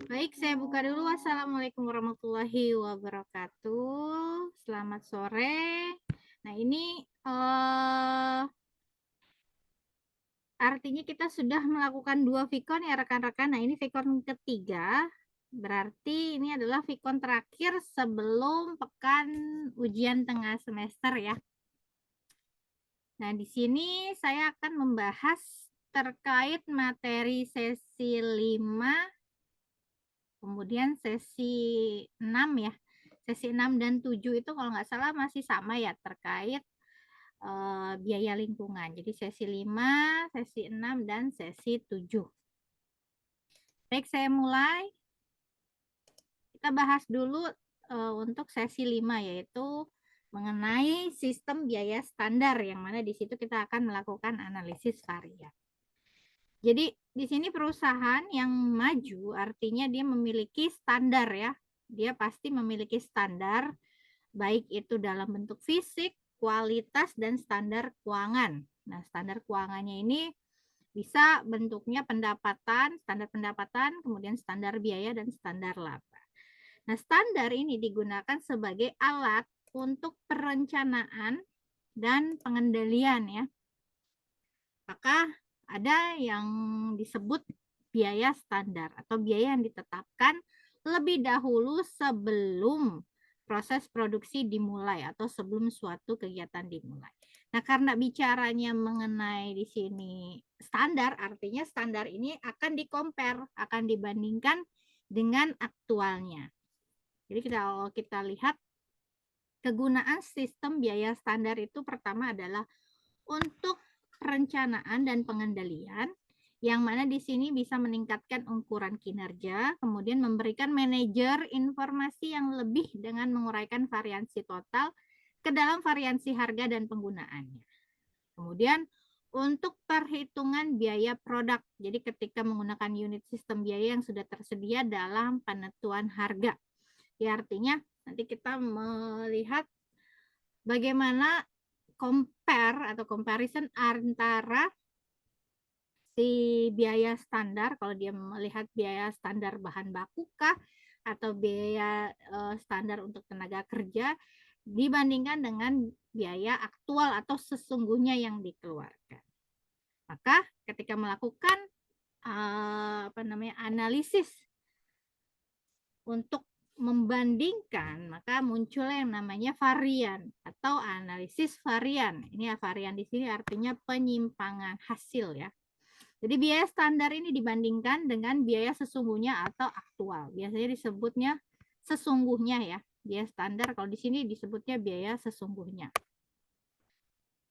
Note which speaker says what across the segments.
Speaker 1: Baik, saya buka dulu. Assalamualaikum warahmatullahi wabarakatuh. Selamat sore. Nah, ini artinya kita sudah melakukan 2 vikon ya rekan-rekan. Nah, ini vikon ketiga. Berarti ini adalah vikon terakhir sebelum pekan ujian tengah semester ya. Nah, di sini saya akan membahas terkait materi sesi 5, kemudian sesi 6 ya. Sesi 6 dan 7 itu kalau nggak salah masih sama ya terkait biaya lingkungan. Jadi sesi 5, sesi 6, dan sesi 7. Baik, saya mulai. Kita bahas dulu untuk sesi 5 yaitu mengenai sistem biaya standar yang mana di situ kita akan melakukan analisis varian. Jadi di sini perusahaan yang maju artinya dia memiliki standar ya. Dia pasti memiliki standar baik itu dalam bentuk fisik, kualitas, dan standar keuangan. Nah, standar keuangannya ini bisa bentuknya pendapatan, standar pendapatan, kemudian standar biaya, dan standar laba. Nah, standar ini digunakan sebagai alat untuk perencanaan dan pengendalian ya. Maka ada yang disebut biaya standar atau biaya yang ditetapkan lebih dahulu sebelum proses produksi dimulai atau sebelum suatu kegiatan dimulai. Nah, karena bicaranya mengenai di sini standar, artinya standar ini akan di-compare, akan dibandingkan dengan aktualnya. Jadi kalau kita lihat kegunaan sistem biaya standar itu pertama adalah untuk perencanaan dan pengendalian, yang mana di sini bisa meningkatkan ukuran kinerja, kemudian memberikan manajer informasi yang lebih dengan menguraikan variansi total ke dalam variansi harga dan penggunaannya. Kemudian untuk perhitungan biaya produk, jadi ketika menggunakan unit sistem biaya yang sudah tersedia dalam penentuan harga. Ya, artinya nanti kita melihat bagaimana compare atau comparison antara si biaya standar, kalau dia melihat biaya standar bahan baku kah atau biaya standar untuk tenaga kerja dibandingkan dengan biaya aktual atau sesungguhnya yang dikeluarkan. Maka ketika melakukan analisis untuk membandingkan, maka muncul yang namanya varian atau analisis varian. Ini varian di sini artinya penyimpangan hasil ya. Jadi biaya standar ini dibandingkan dengan biaya sesungguhnya atau aktual. Biasanya disebutnya sesungguhnya ya. Biaya standar kalau di sini disebutnya biaya sesungguhnya.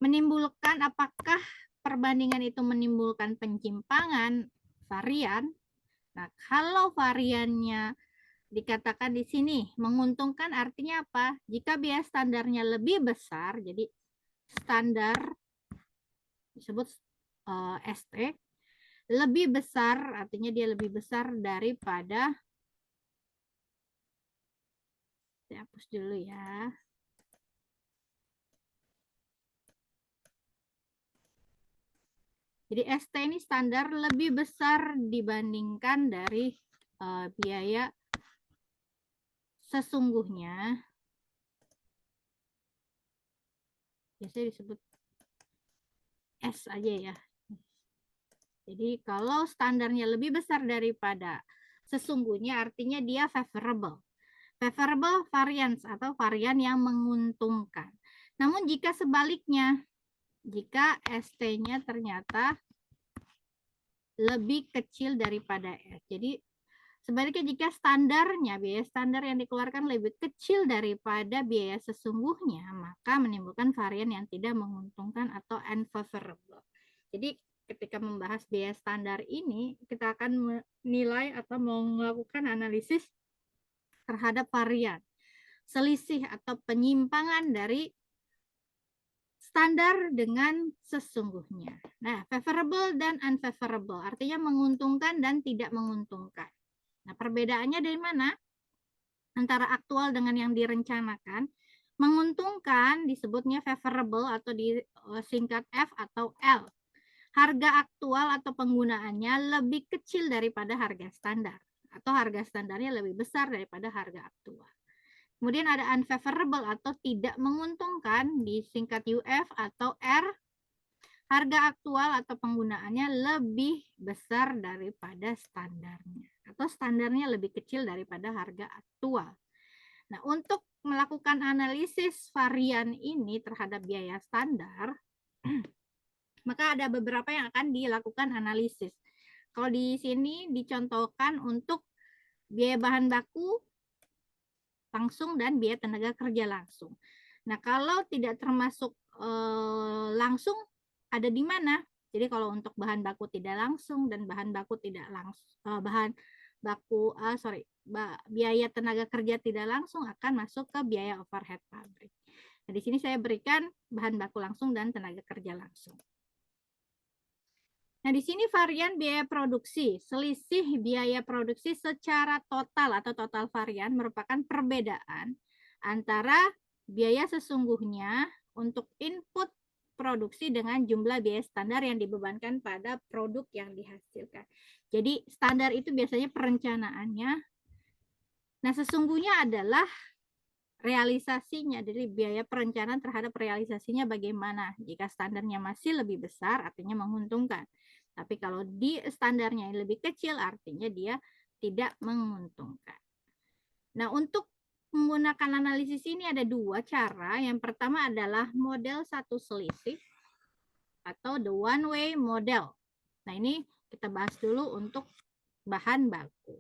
Speaker 1: Menimbulkan apakah perbandingan itu menimbulkan penyimpangan varian? Nah, kalau variannya dikatakan di sini menguntungkan artinya apa? Jika biaya standarnya lebih besar, jadi standar disebut ST, lebih besar artinya dia lebih besar daripada, saya hapus dulu ya. Jadi ST ini standar lebih besar dibandingkan dari biaya sesungguhnya. Biasanya disebut S aja ya. Jadi kalau standarnya lebih besar daripada sesungguhnya artinya dia favorable. Favorable variance atau varian yang menguntungkan. Namun jika sebaliknya, jika ST-nya ternyata lebih kecil daripada S. Jadi sebaliknya jika standarnya, biaya standar yang dikeluarkan lebih kecil daripada biaya sesungguhnya, maka menimbulkan varian yang tidak menguntungkan atau unfavorable. Jadi ketika membahas biaya standar ini, kita akan menilai atau melakukan analisis terhadap varian, selisih atau penyimpangan dari standar dengan sesungguhnya. Nah, favorable dan unfavorable artinya menguntungkan dan tidak menguntungkan. Nah, perbedaannya dari mana? Antara aktual dengan yang direncanakan. Menguntungkan disebutnya favorable atau disingkat F atau L. harga aktual atau penggunaannya lebih kecil daripada harga standar, atau harga standarnya lebih besar daripada harga aktual. Kemudian ada unfavorable atau tidak menguntungkan, disingkat UF atau R, harga aktual atau penggunaannya lebih besar daripada standarnya, atau standarnya lebih kecil daripada harga aktual. Nah, untuk melakukan analisis varian ini terhadap biaya standar, maka ada beberapa yang akan dilakukan analisis. Kalau di sini dicontohkan untuk biaya bahan baku langsung dan biaya tenaga kerja langsung. Nah, kalau tidak termasuk langsung, ada di mana? Jadi kalau untuk bahan baku tidak langsung dan bahan baku tidak langsung, biaya tenaga kerja tidak langsung akan masuk ke biaya overhead pabrik. Nah, di sini saya berikan bahan baku langsung dan tenaga kerja langsung. Nah, di sini varian biaya produksi. Selisih biaya produksi secara total atau total varian merupakan perbedaan antara biaya sesungguhnya untuk input produksi dengan jumlah biaya standar yang dibebankan pada produk yang dihasilkan. Jadi standar itu biasanya perencanaannya. Nah, sesungguhnya adalah realisasinya, jadi biaya perencanaan terhadap realisasinya bagaimana. Jika standarnya masih lebih besar, artinya menguntungkan. Tapi kalau di standarnya lebih kecil, artinya dia tidak menguntungkan. Nah, untuk menggunakan analisis ini ada dua cara. Yang pertama adalah model satu selisih atau the one way model. Nah, ini kita bahas dulu untuk bahan baku.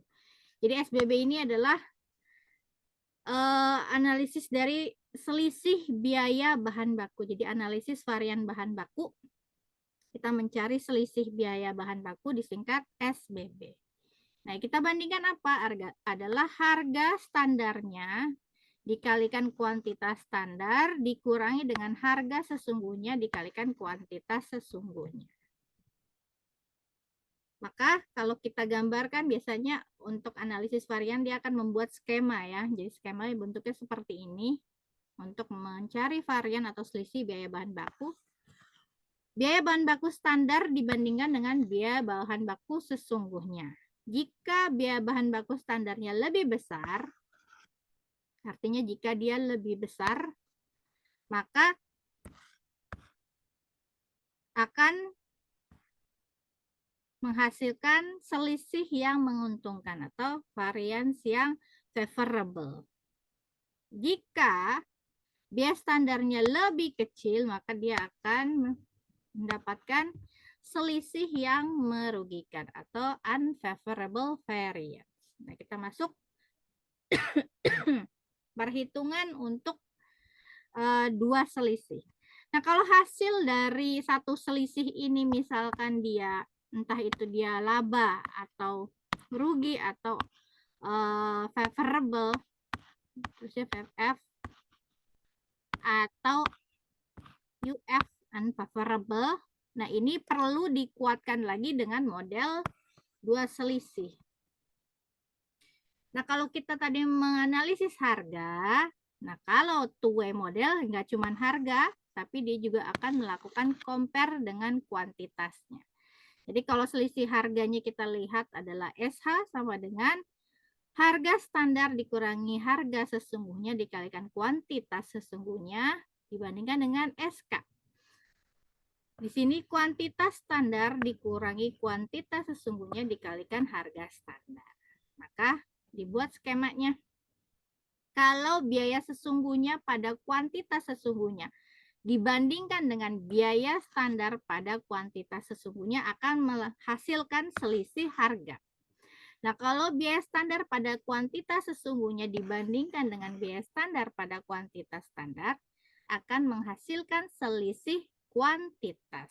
Speaker 1: Jadi SBB ini adalah analisis dari selisih biaya bahan baku. Jadi analisis varian bahan baku. Kita mencari selisih biaya bahan baku disingkat SBB. Nah, kita bandingkan apa? Adalah harga standarnya dikalikan kuantitas standar dikurangi dengan harga sesungguhnya dikalikan kuantitas sesungguhnya. Maka kalau kita gambarkan biasanya untuk analisis varian dia akan membuat skema ya. Jadi skema bentuknya seperti ini untuk mencari varian atau selisih biaya bahan baku. Biaya bahan baku standar dibandingkan dengan biaya bahan baku sesungguhnya. Jika biaya bahan baku standarnya lebih besar, artinya jika dia lebih besar, maka akan menghasilkan selisih yang menguntungkan atau variance yang favorable. Jika biaya standarnya lebih kecil, maka dia akan mendapatkan selisih yang merugikan atau unfavorable variance. Nah, kita masuk perhitungan untuk dua selisih. Nah, kalau hasil dari satu selisih ini misalkan dia entah itu dia laba atau rugi atau favorable, terusnya FF atau UF unfavorable. Nah, ini perlu dikuatkan lagi dengan model dua selisih. Nah, kalau kita tadi menganalisis harga, nah kalau two-way model nggak cuma harga, tapi dia juga akan melakukan compare dengan kuantitasnya. Jadi kalau selisih harganya kita lihat adalah SH sama dengan harga standar dikurangi harga sesungguhnya dikalikan kuantitas sesungguhnya dibandingkan dengan SK. Di sini kuantitas standar dikurangi kuantitas sesungguhnya dikalikan harga standar. Maka dibuat skemanya. Kalau biaya sesungguhnya pada kuantitas sesungguhnya dibandingkan dengan biaya standar pada kuantitas sesungguhnya akan menghasilkan selisih harga. Nah, kalau biaya standar pada kuantitas sesungguhnya dibandingkan dengan biaya standar pada kuantitas standar akan menghasilkan selisih kuantitas.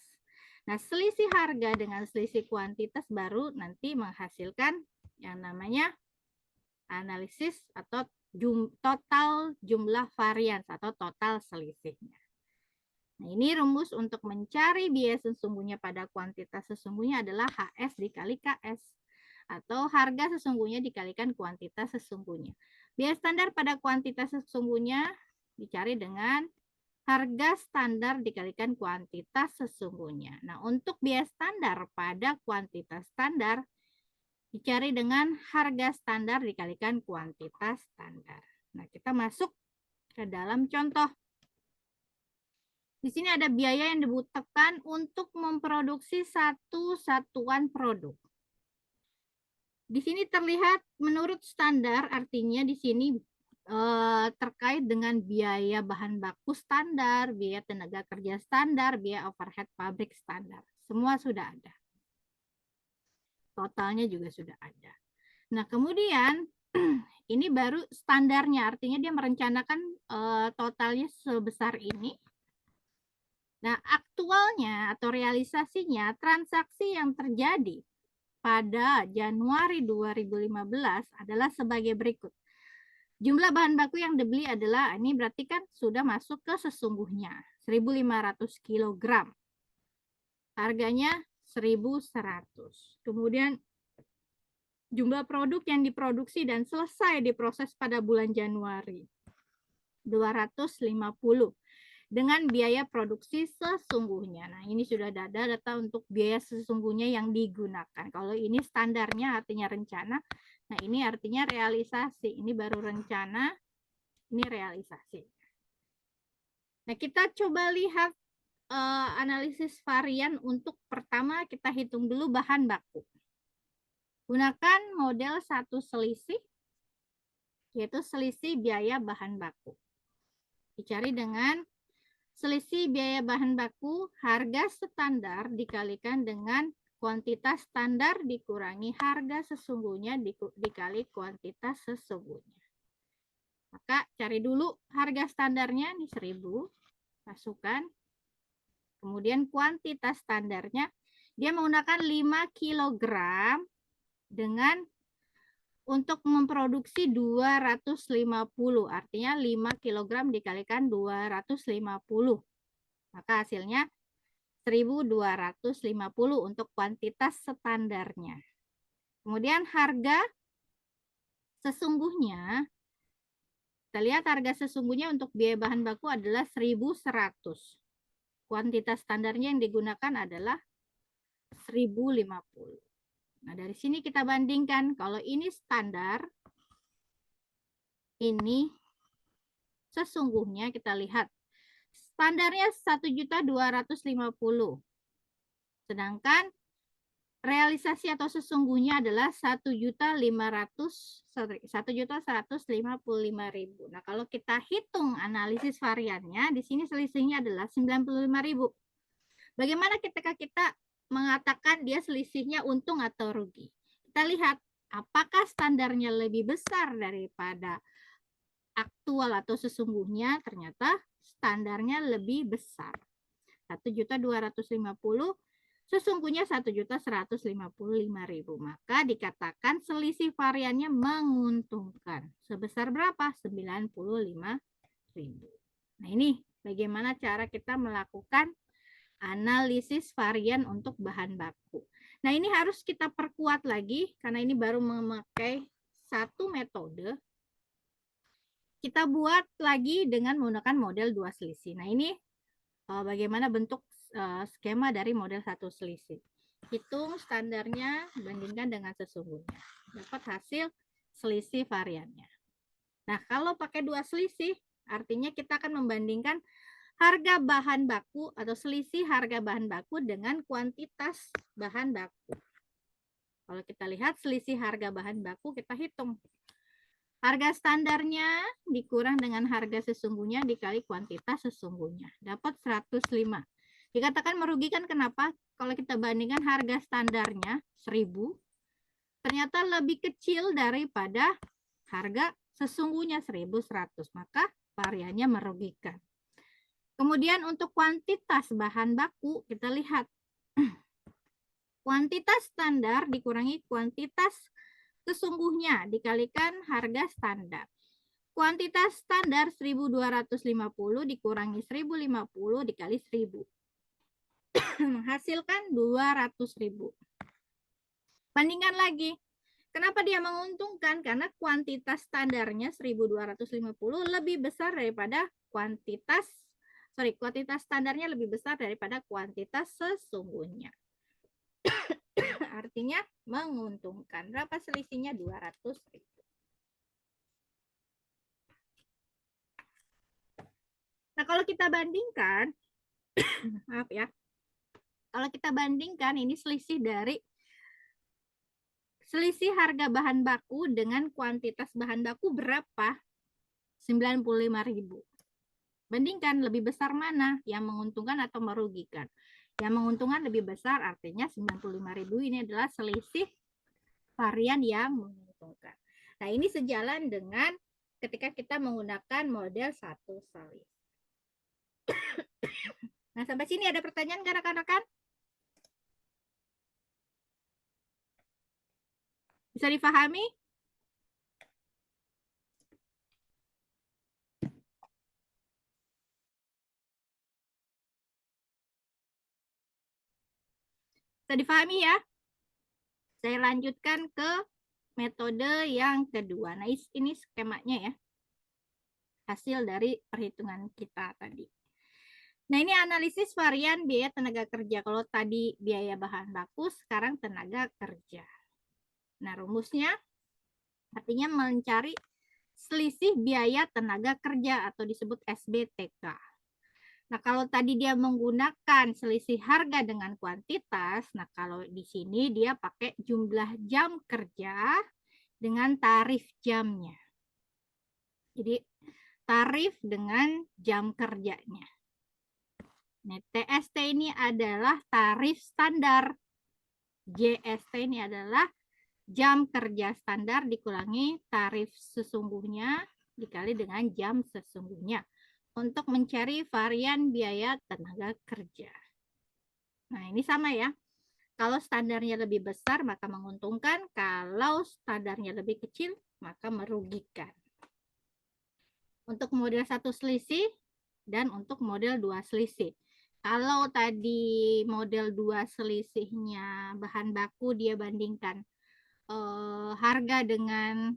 Speaker 1: Nah, selisih harga dengan selisih kuantitas baru nanti menghasilkan yang namanya analisis atau total jumlah varians atau total selisihnya. Nah, ini rumus untuk mencari biaya sesungguhnya pada kuantitas sesungguhnya adalah HS dikali KS atau harga sesungguhnya dikalikan kuantitas sesungguhnya. Biaya standar pada kuantitas sesungguhnya dicari dengan harga standar dikalikan kuantitas sesungguhnya. Nah, untuk biaya standar pada kuantitas standar dicari dengan harga standar dikalikan kuantitas standar. Nah, kita masuk ke dalam contoh. Di sini ada biaya yang dibutuhkan untuk memproduksi satu satuan produk. Di sini terlihat menurut standar, artinya di sini terkait dengan biaya bahan baku standar, biaya tenaga kerja standar, biaya overhead pabrik standar. Semua sudah ada. Totalnya juga sudah ada. Nah, kemudian ini baru standarnya, artinya dia merencanakan totalnya sebesar ini. Nah, aktualnya atau realisasinya transaksi yang terjadi pada Januari 2015 adalah sebagai berikut. Jumlah bahan baku yang dibeli adalah, ini berarti kan sudah masuk ke sesungguhnya, 1.500 kg. Harganya 1.100. Kemudian jumlah produk yang diproduksi dan selesai diproses pada bulan Januari, 250. Dengan biaya produksi sesungguhnya. Nah, ini sudah ada data untuk biaya sesungguhnya yang digunakan. Kalau ini standarnya artinya rencana. Nah, ini artinya realisasi. Ini baru rencana, ini realisasi. Nah, kita coba lihat analisis varian untuk pertama kita hitung dulu bahan baku. Gunakan model satu selisih, yaitu selisih biaya bahan baku. Dicari dengan selisih biaya bahan baku harga standar dikalikan dengan kuantitas standar dikurangi harga sesungguhnya dikali kuantitas sesungguhnya. Maka cari dulu harga standarnya, ini 1.000, masukkan. Kemudian kuantitas standarnya, dia menggunakan 5 kg dengan untuk memproduksi 250. Artinya 5 kg dikalikan 250. Maka hasilnya 1.250 untuk kuantitas standarnya. Kemudian harga sesungguhnya, kita lihat harga sesungguhnya untuk biaya bahan baku adalah 1.100. Kuantitas standarnya yang digunakan adalah 1.050. Nah, dari sini kita bandingkan. Kalau ini standar, ini sesungguhnya kita lihat. Standarnya 1.250. Sedangkan realisasi atau sesungguhnya adalah 1.155.000. Nah, kalau kita hitung analisis variannya, di sini selisihnya adalah 95.000. Bagaimana ketika kita mengatakan dia selisihnya untung atau rugi? Kita lihat apakah standarnya lebih besar daripada aktual atau sesungguhnya. Ternyata standarnya lebih besar. 1.250, sesungguhnya 1.155.000. Maka dikatakan selisih variannya menguntungkan. Sebesar berapa? 95.000. Nah, ini bagaimana cara kita melakukan analisis varian untuk bahan baku. Nah, ini harus kita perkuat lagi karena ini baru memakai satu metode. Kita buat lagi dengan menggunakan model dua selisih. Nah, ini bagaimana bentuk skema dari model satu selisih. Hitung standarnya, bandingkan dengan sesungguhnya. Dapat hasil selisih variannya. Nah, kalau pakai dua selisih, artinya kita akan membandingkan harga bahan baku atau selisih harga bahan baku dengan kuantitas bahan baku. Kalau kita lihat selisih harga bahan baku, kita hitung. Harga standarnya dikurang dengan harga sesungguhnya dikali kuantitas sesungguhnya. Dapat 105. Dikatakan merugikan kenapa? Kalau kita bandingkan harga standarnya 1.000, ternyata lebih kecil daripada harga sesungguhnya 1.100. Maka variannya merugikan. Kemudian untuk kuantitas bahan baku, kita lihat. Kuantitas standar dikurangi kuantitas sesungguhnya dikalikan harga standar. Kuantitas standar 1.250 dikurangi 1.050 dikali 1.000. Menghasilkan 200.000. Bandingkan lagi. Kenapa dia menguntungkan? Karena kuantitas standarnya 1.250 lebih besar daripada kuantitas kuantitas standarnya lebih besar daripada kuantitas sesungguhnya. Artinya menguntungkan. Berapa selisihnya? 200.000. Nah, kalau kita bandingkan, maaf ya, kalau kita bandingkan ini selisih harga bahan baku dengan kuantitas bahan baku berapa? 95.000. Bandingkan lebih besar mana? Yang menguntungkan atau merugikan? Yang menguntungkan lebih besar, artinya 95.000 ini adalah selisih varian yang menguntungkan. Nah, ini sejalan dengan ketika kita menggunakan model satu selisih. Nah, sampai sini ada pertanyaan nggak rekan-rekan? Bisa difahami? Bisa difahami ya? Saya lanjutkan ke metode yang kedua. Nah, ini skemanya ya. Hasil dari perhitungan kita tadi. Nah, ini analisis varian biaya tenaga kerja. Kalau tadi biaya bahan baku, sekarang tenaga kerja. Nah, rumusnya artinya mencari selisih biaya tenaga kerja atau disebut SBTK. Nah, kalau tadi dia menggunakan selisih harga dengan kuantitas, nah kalau di sini dia pakai jumlah jam kerja dengan tarif jamnya. Jadi, tarif dengan jam kerjanya. Nah, TST ini adalah tarif standar. JST ini adalah jam kerja standar dikurangi tarif sesungguhnya dikali dengan jam sesungguhnya untuk mencari varian biaya tenaga kerja. Nah, ini sama ya. Kalau standarnya lebih besar maka menguntungkan, kalau standarnya lebih kecil maka merugikan. Untuk model satu selisih dan untuk model dua selisih. Kalau tadi model dua selisihnya bahan baku dia bandingkan harga dengan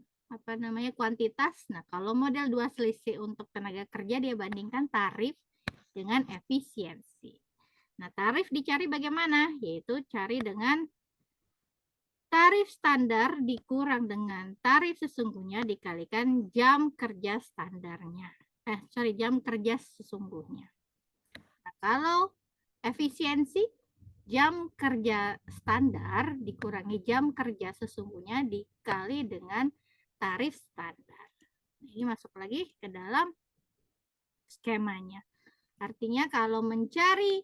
Speaker 1: kuantitas. Nah, kalau model dua selisih untuk tenaga kerja dia bandingkan tarif dengan efisiensi. Nah, tarif dicari bagaimana? Yaitu cari dengan tarif standar dikurang dengan tarif sesungguhnya dikalikan jam kerja standarnya. Jam kerja sesungguhnya. Nah, kalau efisiensi, jam kerja standar dikurangi jam kerja sesungguhnya dikali dengan tarif standar. Ini masuk lagi ke dalam skemanya. Artinya kalau mencari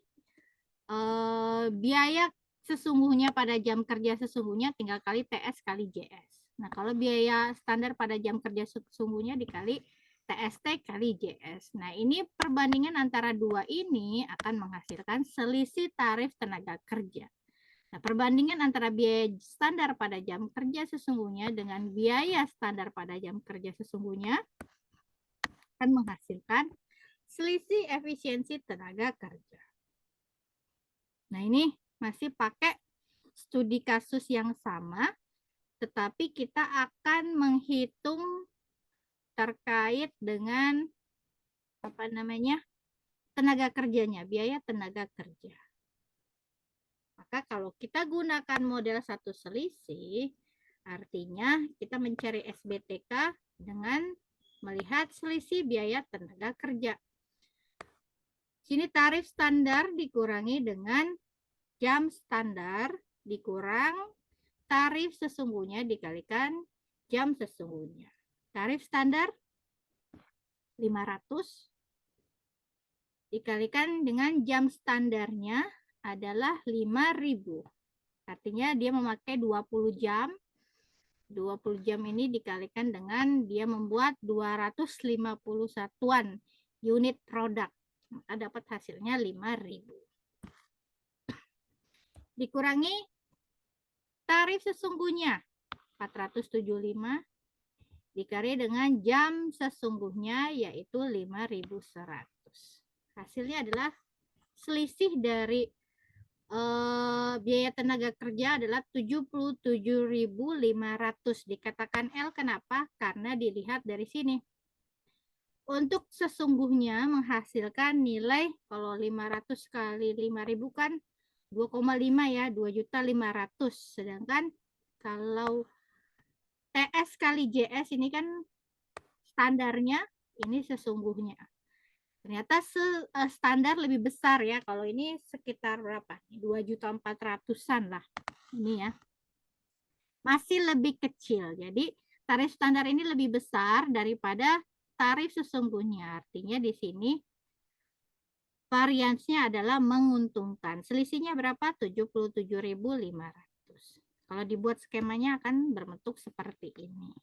Speaker 1: biaya sesungguhnya pada jam kerja sesungguhnya tinggal kali TS kali JS. Nah, kalau biaya standar pada jam kerja sesungguhnya dikali TST kali JS. Nah, ini perbandingan antara dua ini akan menghasilkan selisih tarif tenaga kerja. Nah, perbandingan antara biaya standar pada jam kerja sesungguhnya dengan biaya standar pada jam kerja sesungguhnya akan menghasilkan selisih efisiensi tenaga kerja. Nah, ini masih pakai studi kasus yang sama, tetapi kita akan menghitung terkait dengan tenaga kerjanya, biaya tenaga kerja. Maka kalau kita gunakan model satu selisih, artinya kita mencari SBTK dengan melihat selisih biaya tenaga kerja. Sini tarif standar dikurangi dengan jam standar dikurang tarif sesungguhnya dikalikan jam sesungguhnya. Tarif standar 500 dikalikan dengan jam standarnya adalah 5.000. Artinya dia memakai 20 jam. 20 jam ini dikalikan dengan dia membuat 250 satuan unit produk. Maka dapat hasilnya 5.000. Dikurangi tarif sesungguhnya 475 dikali dengan jam sesungguhnya yaitu 5.100. Hasilnya adalah selisih dari biaya tenaga kerja adalah 77.500. Dikatakan L kenapa? Karena dilihat dari sini. Untuk sesungguhnya menghasilkan nilai, kalau 500 kali 5.000 kan 2,5 ya, 2.500.000. Sedangkan kalau TS kali JS ini kan standarnya, ini sesungguhnya. Ternyata standar lebih besar ya. Kalau ini sekitar berapa? 2.400.000-an lah. Ini ya. Masih lebih kecil. Jadi tarif standar ini lebih besar daripada tarif sesungguhnya. Artinya di sini variansnya adalah menguntungkan. Selisihnya berapa? 77.500. Kalau dibuat skemanya akan berbentuk seperti ini.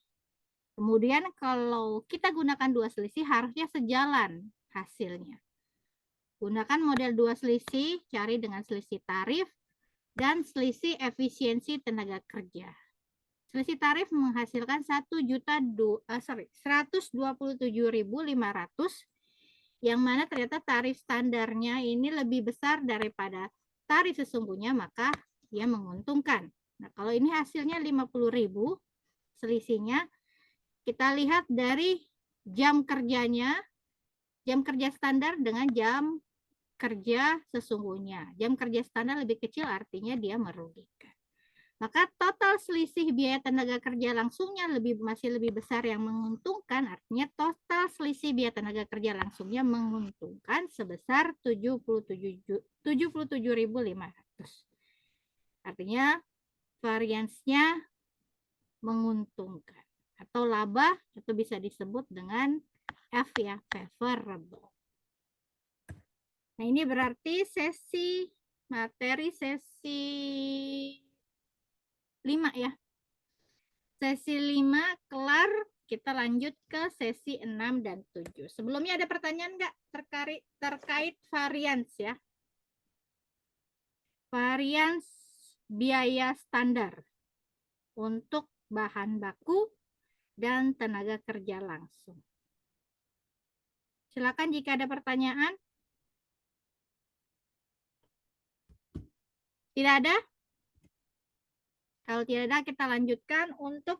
Speaker 1: Kemudian kalau kita gunakan dua selisih harusnya sejalan hasilnya. Gunakan model dua selisih, cari dengan selisih tarif dan selisih efisiensi tenaga kerja. Selisih tarif menghasilkan 127.500, yang mana ternyata tarif standarnya ini lebih besar daripada tarif sesungguhnya, maka dia menguntungkan. Nah, kalau ini hasilnya 50.000, selisihnya kita lihat dari jam kerjanya, jam kerja standar dengan jam kerja sesungguhnya. Jam kerja standar lebih kecil artinya dia merugikan. Maka total selisih biaya tenaga kerja langsungnya masih lebih besar yang menguntungkan, artinya total selisih biaya tenaga kerja langsungnya menguntungkan sebesar 77.500. Artinya variansnya menguntungkan atau laba, itu bisa disebut dengan F ya, favorable. Nah, ini berarti materi sesi 5 ya. Sesi 5 kelar, kita lanjut ke sesi 6 dan 7. Sebelumnya ada pertanyaan nggak terkait varians ya? Varians biaya standar untuk bahan baku dan tenaga kerja langsung. Silakan jika ada pertanyaan. Tidak ada? Kalau tidak ada, kita lanjutkan untuk,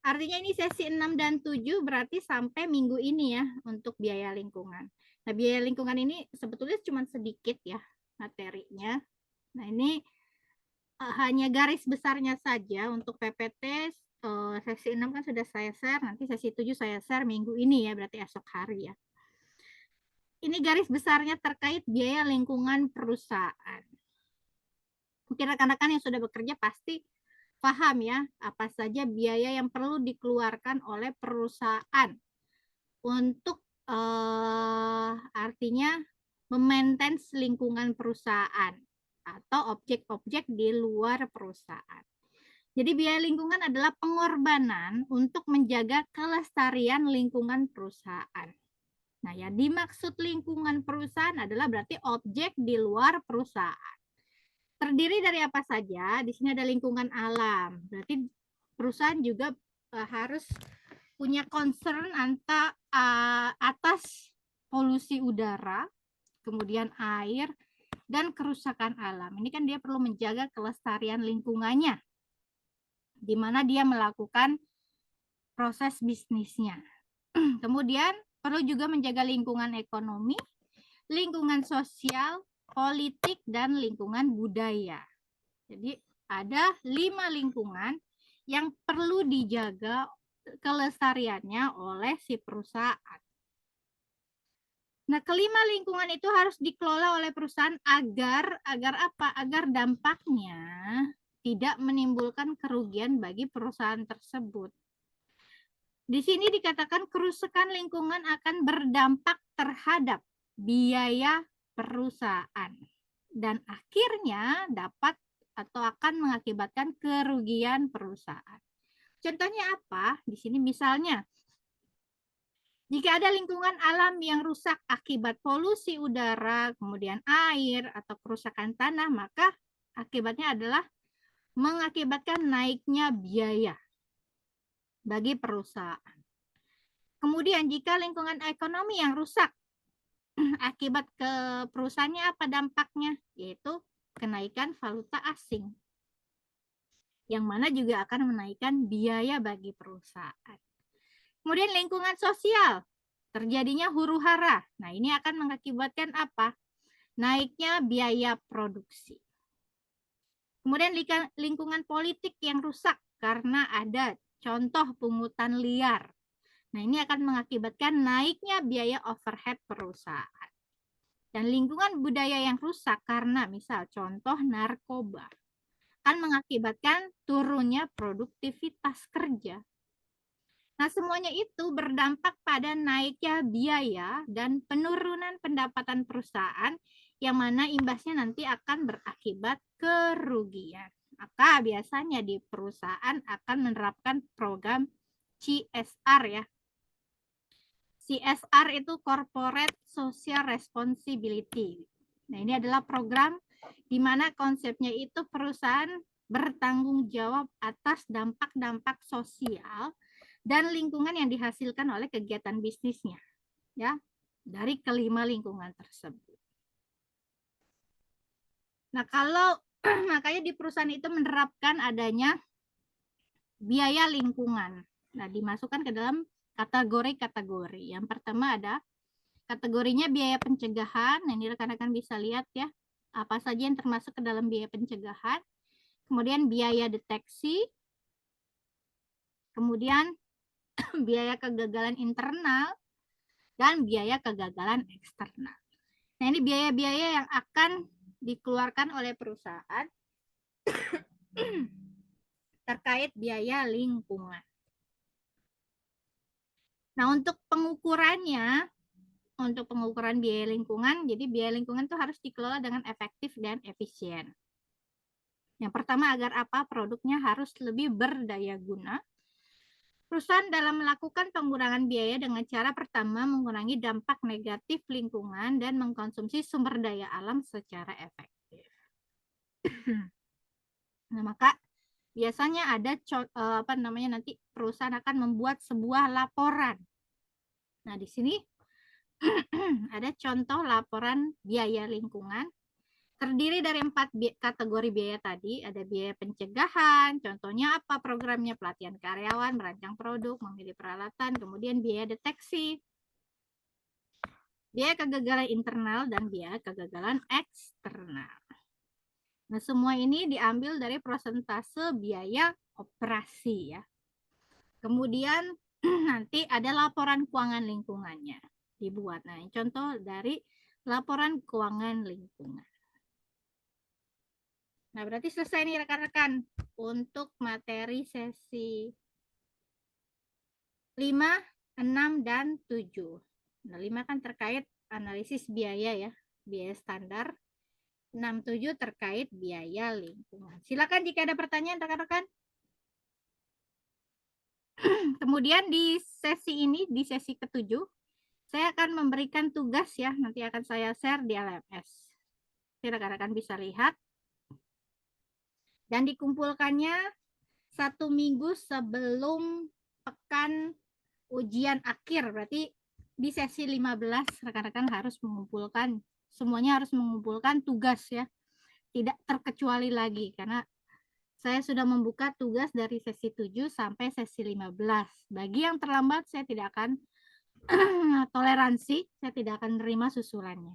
Speaker 1: artinya ini sesi 6 dan 7 berarti sampai minggu ini ya untuk biaya lingkungan. Nah, biaya lingkungan ini sebetulnya cuma sedikit ya materinya. Nah, ini hanya garis besarnya saja untuk PPT. Sesi 6 kan sudah saya share, nanti sesi 7 saya share minggu ini ya, berarti esok hari ya. Ini garis besarnya terkait biaya lingkungan perusahaan. Mungkin rekan-rekan yang sudah bekerja pasti paham ya, apa saja biaya yang perlu dikeluarkan oleh perusahaan untuk artinya memaintain lingkungan perusahaan atau objek-objek di luar perusahaan. Jadi biaya lingkungan adalah pengorbanan untuk menjaga kelestarian lingkungan perusahaan. Nah, yang dimaksud lingkungan perusahaan adalah berarti objek di luar perusahaan. Terdiri dari apa saja? Di sini ada lingkungan alam. Berarti perusahaan juga harus punya concern atas polusi udara, kemudian air, dan kerusakan alam. Ini kan dia perlu menjaga kelestarian lingkungannya, di mana dia melakukan proses bisnisnya. Kemudian perlu juga menjaga lingkungan ekonomi, lingkungan sosial, politik, dan lingkungan budaya. Jadi ada 5 lingkungan yang perlu dijaga kelestariannya oleh si perusahaan. Nah, kelima lingkungan itu harus dikelola oleh perusahaan agar apa? Agar dampaknya tidak menimbulkan kerugian bagi perusahaan tersebut. Di sini dikatakan kerusakan lingkungan akan berdampak terhadap biaya perusahaan dan akhirnya dapat atau akan mengakibatkan kerugian perusahaan. Contohnya apa? Di sini misalnya, jika ada lingkungan alam yang rusak akibat polusi udara, kemudian air, atau kerusakan tanah, maka akibatnya adalah mengakibatkan naiknya biaya bagi perusahaan. Kemudian jika lingkungan ekonomi yang rusak, akibat ke perusahaannya apa dampaknya? Yaitu kenaikan valuta asing, yang mana juga akan menaikkan biaya bagi perusahaan. Kemudian lingkungan sosial, terjadinya huru-hara. Nah, ini akan mengakibatkan apa? Naiknya biaya produksi. Kemudian lingkungan politik yang rusak karena ada contoh pungutan liar. Nah, ini akan mengakibatkan naiknya biaya overhead perusahaan. Dan lingkungan budaya yang rusak karena misal contoh narkoba akan mengakibatkan turunnya produktivitas kerja. Nah, semuanya itu berdampak pada naiknya biaya dan penurunan pendapatan perusahaan yang mana imbasnya nanti akan berakibat kerugian. Maka biasanya di perusahaan akan menerapkan program CSR ya. CSR itu Corporate Social Responsibility. Nah, ini adalah program di mana konsepnya itu perusahaan bertanggung jawab atas dampak-dampak sosial dan lingkungan yang dihasilkan oleh kegiatan bisnisnya, ya, dari kelima lingkungan tersebut. Nah, kalau makanya di perusahaan itu menerapkan adanya biaya lingkungan. Nah, dimasukkan ke dalam kategori-kategori. Yang pertama ada kategorinya biaya pencegahan. Nah, ini rekan-rekan bisa lihat ya, apa saja yang termasuk ke dalam biaya pencegahan. Kemudian biaya deteksi. Kemudian biaya kegagalan internal dan biaya kegagalan eksternal. Nah, ini biaya-biaya yang akan dikeluarkan oleh perusahaan terkait biaya lingkungan. Nah, untuk pengukurannya, untuk pengukuran biaya lingkungan, jadi biaya lingkungan itu harus dikelola dengan efektif dan efisien. Yang pertama, agar apa? Produknya harus lebih berdaya guna. Perusahaan dalam melakukan pengurangan biaya dengan cara pertama mengurangi dampak negatif lingkungan dan mengkonsumsi sumber daya alam secara efektif. Nah, maka biasanya ada nanti perusahaan akan membuat sebuah laporan. Nah, di sini ada contoh laporan biaya lingkungan. Terdiri dari 4 kategori biaya tadi, ada biaya pencegahan, contohnya apa programnya, pelatihan karyawan, merancang produk, memilih peralatan, kemudian biaya deteksi, biaya kegagalan internal, dan biaya kegagalan eksternal. Nah, semua ini diambil dari persentase biaya operasi ya. Kemudian nanti ada laporan keuangan lingkungannya dibuat. Nah, contoh dari laporan keuangan lingkungan. Nah, berarti selesai nih rekan-rekan untuk materi sesi 5, 6, dan 7. Nah, 5 kan terkait analisis biaya ya, biaya standar. 6, 7 terkait biaya lingkungan. Silakan jika ada pertanyaan rekan-rekan. Kemudian di sesi ini, di sesi ke-7, saya akan memberikan tugas ya, nanti akan saya share di LMS. Rekan-rekan bisa lihat. Dan dikumpulkannya 1 minggu sebelum pekan ujian akhir. Berarti di sesi 15 rekan-rekan harus mengumpulkan, semuanya harus mengumpulkan tugas ya. Tidak terkecuali lagi karena saya sudah membuka tugas dari sesi 7 sampai sesi 15. Bagi yang terlambat saya tidak akan toleransi, saya tidak akan menerima susulannya.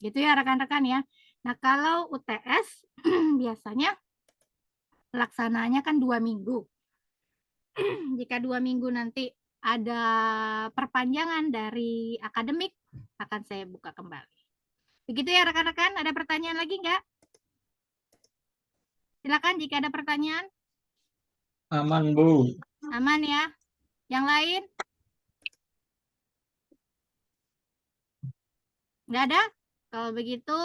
Speaker 1: Gitu ya rekan-rekan ya. Nah, kalau UTS biasanya pelaksananya kan 2 minggu. Jika 2 minggu nanti ada perpanjangan dari akademik, akan saya buka kembali. Begitu ya rekan-rekan, ada pertanyaan lagi enggak? Silakan jika ada pertanyaan.
Speaker 2: Aman, Bu.
Speaker 1: Aman ya. Yang lain? Enggak ada? Kalau begitu,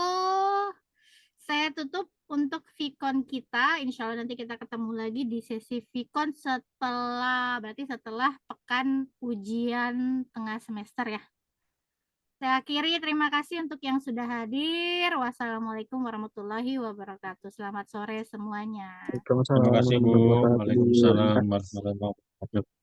Speaker 1: saya tutup untuk Vicon kita. Insya Allah nanti kita ketemu lagi di sesi Vicon berarti setelah pekan ujian tengah semester ya. Saya akhiri, terima kasih untuk yang sudah hadir. Wassalamualaikum warahmatullahi wabarakatuh. Selamat sore semuanya.
Speaker 2: Terima kasih, Bu. Waalaikumsalam warahmatullahi wabarakatuh.